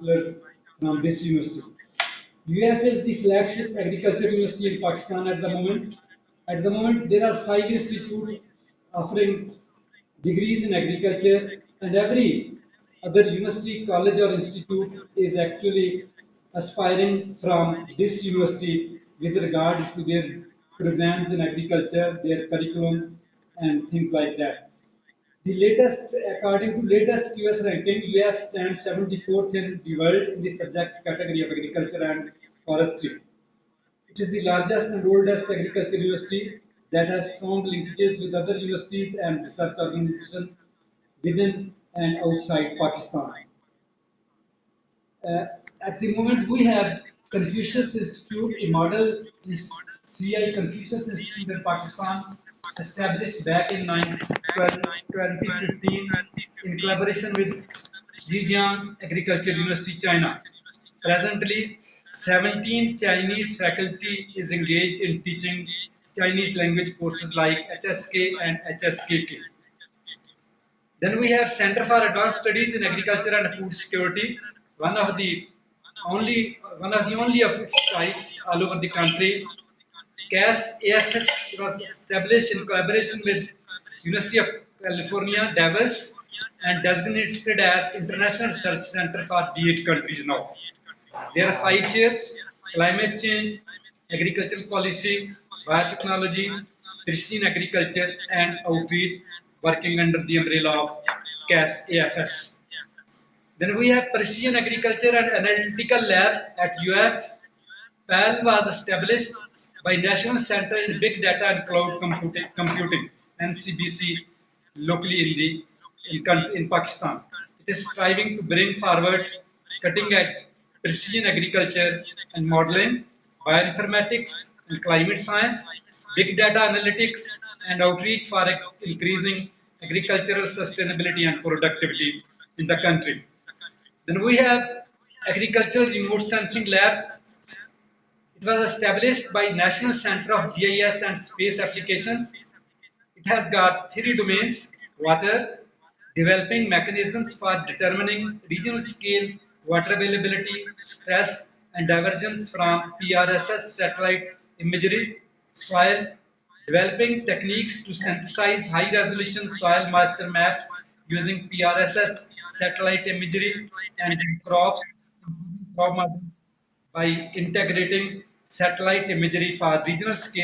scholars from this university. UAF is the flagship agriculture university in Pakistan at the moment. At the moment, there are 5 institutes offering degrees in agriculture, and every other university, college, or institute is actually aspiring from this university with regard to their programs in agriculture, their curriculum, and things like that. The latest, according to latest QS ranking, UF stands 74th in the world in the subject category of agriculture and forestry. It is the largest and oldest agriculture university that has strong linkages with other universities and research organizations within and outside Pakistan. Uh, at the moment, we have Confucius Institute, a model CI Confucius Institute in Pakistan, established back in 2015 in collaboration with Zhejiang Agriculture University, China. Presently, 17 Chinese faculty is engaged in teaching Chinese language courses like HSK and HSKK. Then we have Center for Advanced Studies in Agriculture and Food Security, one of the only of its type all over the country. CAS-AFS was established in collaboration with University of California, Davis, and designated as International Research Center for G8 countries now. There are 5 chairs: climate change, agricultural policy, biotechnology, precision agriculture, and outreach, working under the umbrella of CAS AFS. Then we have Precision Agriculture and Analytical Lab at UF. PAL was established by National Center in Big Data and Cloud Computing (NCBC) locally in Pakistan. It is striving to bring forward cutting-edge precision agriculture and modeling, bioinformatics and climate science, big data analytics, and outreach for increasing agricultural sustainability and productivity in the country. Then we have Agricultural Remote Sensing Lab. It was established by National Center of GIS and Space Applications. It has got 3 domains: water, developing mechanisms for determining regional scale water availability, stress, and divergence from PRSS satellite imagery; soil, developing techniques to synthesize high resolution soil moisture maps using PRSS satellite imagery; and crops, crop modeling by integrating satellite imagery for regional scale